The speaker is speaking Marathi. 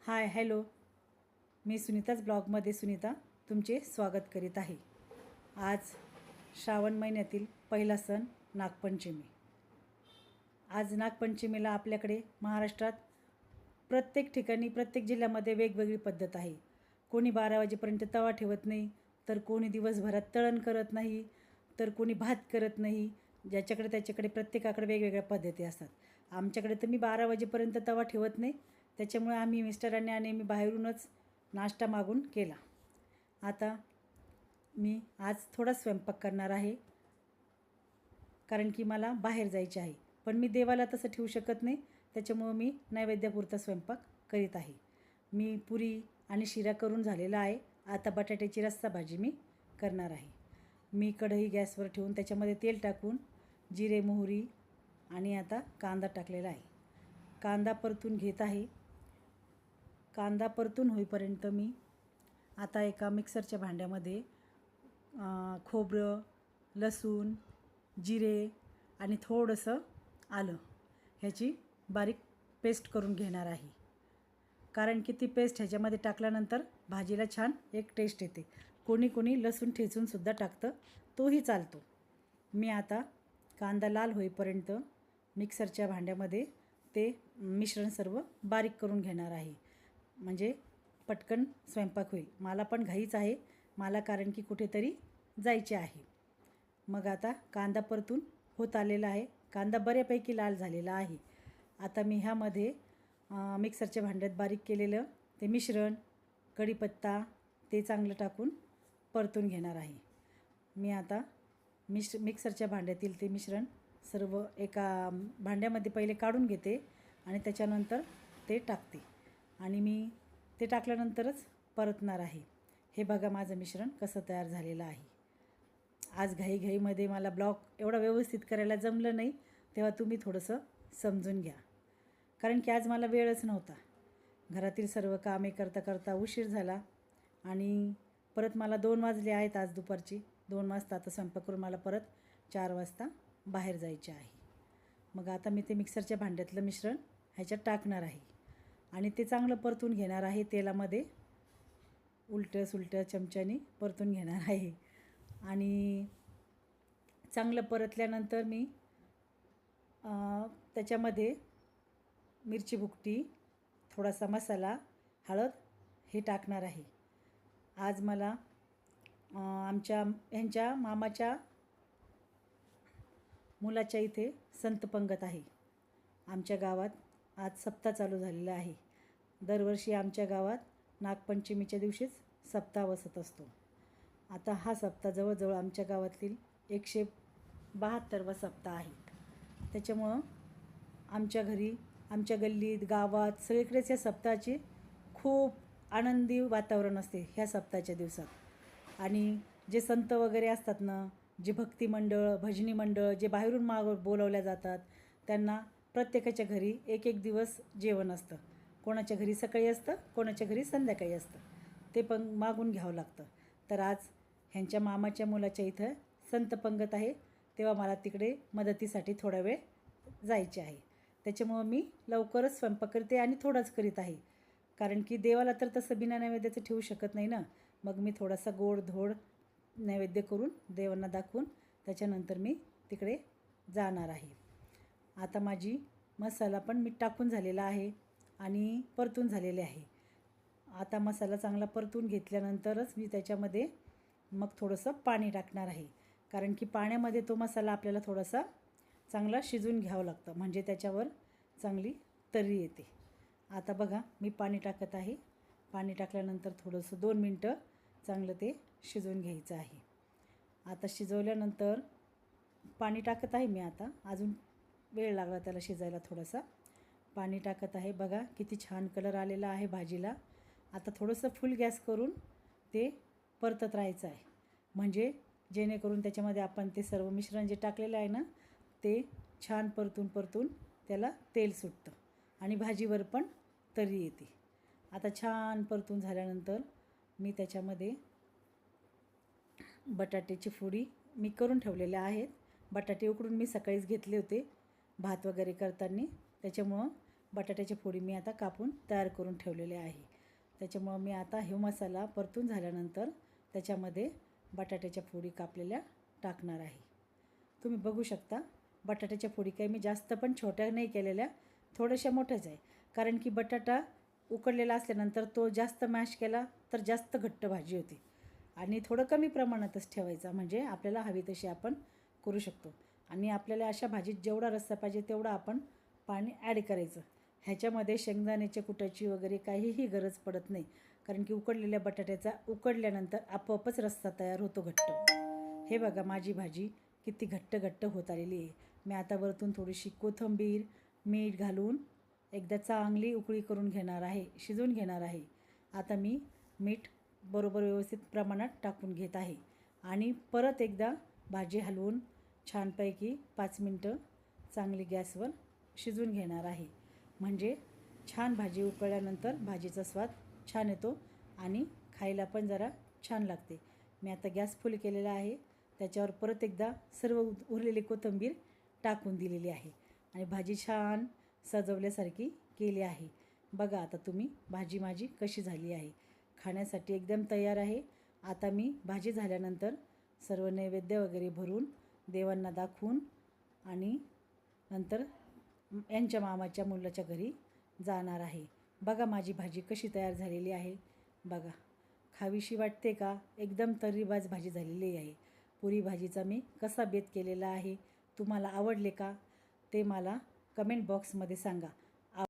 हाय हॅलो, मी सुनीताच ब्लॉगमध्ये सुनीता तुमचे स्वागत करीत आहे. आज श्रावण महिन्यातील पहिला सण नागपंचमी. आज नागपंचमीला आपल्याकडे महाराष्ट्रात प्रत्येक ठिकाणी प्रत्येक जिल्ह्यामध्ये वेगवेगळी पद्धत आहे. कोणी 12 वाजेपर्यंत तवा ठेवत नाही, तर कोणी दिवसभरात तळण करत नाही, तर कोणी भात करत नाही. ज्याच्याकडे त्याच्याकडे प्रत्येकाकडे वेगवेगळ्या पद्धती असतात. आमच्याकडे तर मी 12 वाजेपर्यंत तवा ठेवत नाही, त्याच्यामुळे आम्ही मिस्टरांनी आणि मी बाहेरूनच नाश्ता मागून केला. आता मी आज थोडा स्वयंपाक करणार आहे, कारण की मला बाहेर जायचे आहे. पण मी देवाला तसं ठेवू शकत नाही, त्याच्यामुळं मी नैवेद्यापुरता स्वयंपाक करीत आहे. मी पुरी आणि शिरा करून झालेला आहे. आता बटाट्याची रस्सा भाजी मी करणार आहे. मी कढई गॅसवर ठेवून त्याच्यामध्ये तेल टाकून जिरे मोहरी आणि आता कांदा टाकलेला आहे. कांदा परतून घेत आहे. कांदा परतून होईपर्यंत मी आता एका मिक्सरच्या भांड्यामध्ये खोबरं, लसूण, जिरे आणि थोडंसं आलं ह्याची बारीक पेस्ट करून घेणार आहे. कारण की ती पेस्ट ह्याच्यामध्ये टाकल्यानंतर भाजीला छान एक टेस्ट येते. कोणी कोणी लसूण ठेचूनसुद्धा टाकतं, तोही चालतो. मी आता कांदा लाल होईपर्यंत मिक्सरच्या भांड्यामध्ये ते मिश्रण सर्व बारीक करून घेणार आहे, म्हणजे पटकन स्वयंपाक होईल. मला पण घाईच आहे, मला कारण की कुठेतरी जायचे आहे. मग आता कांदा परतून होत आलेला आहे. कांदा बऱ्यापैकी लाल झालेला आहे. आता मी ह्यामध्ये मिक्सरच्या भांड्यात बारीक केलेलं ते मिश्रण, कढीपत्ता ते चांगलं टाकून परतून घेणार आहे. मी आता मिक्सरच्या भांड्यातील ते मिश्रण सर्व एका भांड्यामध्ये पहिले काढून घेते आणि त्याच्यानंतर ते टाकते आणि मी ते टाकल्यानंतरच परतणार आहे. हे बघा माझं मिश्रण कसं तयार झालेलं आहे. आज घाईघाईमध्ये मला ब्लॉग एवढा व्यवस्थित करायला जमलं नाही, तेव्हा तुम्ही थोडंसं समजून घ्या. कारण की आज मला वेळच नव्हता. घरातील सर्व कामे करता करता उशीर झाला आणि परत मला 2 वाजले आहेत. आज दुपारची 2 वाजता आता स्वयंपाक करून मला परत 4 वाजता बाहेर जायचे आहे. मग आता मी ते मिक्सरच्या भांड्यातलं मिश्रण ह्याच्यात टाकणार आहे आणि ते चांगलं परतून घेणार आहे. तेलामध्ये उलटं सुलटं चमच्याने परतून घेणार आहे आणि चांगलं परतल्यानंतर मी त्याच्यामध्ये मिरची भुकटी, थोडासा मसाला, हळद हे टाकणार आहे. आज मला ह्यांच्या मामाच्या मुलाच्या इथे संत पंगत आहे. आमच्या गावात आज सप्ताह चालू झालेला आहे. दरवर्षी आमच्या गावात नागपंचमीच्या दिवशीच सप्ताह बसत असतो. आता हा सप्ताह जवळजवळ आमच्या गावातील 172वा सप्ताह आहे. त्याच्यामुळं आमच्या घरी, आमच्या गल्लीत, गावात सगळीकडेच या सप्ताहाचे खूप आनंदी वातावरण असते ह्या सप्ताहाच्या दिवसात. आणि जे संत वगैरे असतात ना, जे भक्ती मंडळ, भजनी मंडळ जे बाहेरून बोलवल्या जातात, त्यांना प्रत्येकाच्या घरी एक एक दिवस जेवण असतं. कोणाच्या घरी सकाळी असतं, कोणाच्या घरी संध्याकाळी असतं. ते पण मागून घ्यावं लागतं. तर आज ह्यांच्या मामाच्या मुलाच्या इथं संत पंगत आहे, तेव्हा मला तिकडे मदतीसाठी थोडा वेळ जायचे आहे. त्याच्यामुळं मी लवकरच स्वयंपाक करते आणि थोडाच करीत आहे. कारण की देवाला तर तसं बिना नैवेद्याचं ठेवू शकत नाही ना. मग मी थोडासा गोड धोड नैवेद्य करून देवांना दाखवून त्याच्यानंतर मी तिकडे जाणार आहे. आता माझी मसाला पण मीठ टाकून झालेला आहे आणि परतून झालेले आहे. आता मसाला चांगला परतून घेतल्यानंतरच मी त्याच्यामध्ये मग थोडंसं पाणी टाकणार आहे. कारण की पाण्यामध्ये तो मसाला आपल्याला थोडासा चांगला शिजवून घ्यावं लागतं, म्हणजे त्याच्यावर चांगली तर्री येते. आता बघा मी पाणी टाकत आहे. पाणी टाकल्यानंतर थोडंसं 2 मिनटं चांगलं ते शिजवून घ्यायचं आहे. आता शिजवल्यानंतर पाणी टाकत आहे मी. आता अजून वेळ लागला त्याला शिजायला थोडासा. पाणी टाकत आहे. बघा किती छान कलर आलेला आहे भाजीला. आता थोडंसं फुल गॅस करून ते परतत राहायचं आहे, म्हणजे जेणेकरून त्याच्यामध्ये आपण ते सर्व मिश्रण जे टाकलेलं आहे ना, ते छान परतून परतून त्याला तेल सुटतं आणि भाजीवर पण तर्री येते. आता छान परतून झाल्यानंतर मी त्याच्यामध्ये बटाट्याची फोडी मी करून ठेवलेल्या आहेत. बटाटे उकडून मी सकाळीच घेतले होते भात वगैरे करताना, त्याच्यामुळं बटाट्याच्या फोडी मी आता कापून तयार करून ठेवलेल्या आहे. त्याच्यामुळं मी आता हे मसाला परतून झाल्यानंतर त्याच्यामध्ये बटाट्याच्या फोडी कापलेल्या टाकणार आहे. तुम्ही बघू शकता बटाट्याच्या फोडी काही मी जास्त पण छोट्या नाही केलेल्या, थोड्याशा मोठ्याच आहे. कारण की बटाटा उकडलेला असल्यानंतर तो जास्त मॅश केला तर जास्त घट्ट भाजी होती आणि थोडं कमी प्रमाणातच ठेवायचा, म्हणजे आपल्याला हवी तशी आपण करू शकतो. आणि आपल्याला अशा भाजीत जेवढा रस्सा पाहिजे तेवढा आपण पाणी ॲड करायचं. ह्याच्यामध्ये शेंगदाण्याच्या कुटाची वगैरे काहीही गरज पडत नाही, कारण की उकडलेल्या बटाट्याचा उकडल्यानंतर आपोआपच रस्सा तयार होतो घट्ट. हे बघा माझी भाजी किती घट्ट घट्ट होत आलेली आहे. मी आता वरतून थोडीशी कोथिंबीर मीठ घालून एकदा चांगली उकळी करून घेणार आहे, शिजवून घेणार आहे. आता मी मीठ बरोबर व्यवस्थित प्रमाणात टाकून घेत आहे आणि परत एकदा भाजी हलवून छानपैकी 5 मिनटं चांगली गॅसवर शिजवून घेणार आहे. म्हणजे छान भाजी उकळल्यानंतर भाजीचा स्वाद छान येतो आणि खायला पण जरा छान लागते. मी आता गॅस फुल केलेला आहे. त्याच्यावर परत एकदा सर्व उरलेली कोथिंबीर टाकून दिलेली आहे आणि भाजी छान सजवल्यासारखी केली आहे. बघा आता तुम्ही भाजी माझी कशी झाली आहे. खाण्यासाठी एकदम तयार आहे. आता मी भाजी झाल्यानंतर सर्व नैवेद्य वगैरे भरून देवांना दाखवून आणि नंतर यांच्या मामाच्या मुलाच्या घरी जाणार आहे. बघा माझी भाजी कशी तयार झालेली आहे. बघा खावीशी वाटते का? एकदम तर्रीबाज भाजी झालेली आहे. पुरी भाजीचा मी कसा बेत केलेला आहे, तुम्हाला आवडले का ते मला कमेंट बॉक्समध्ये सांगा.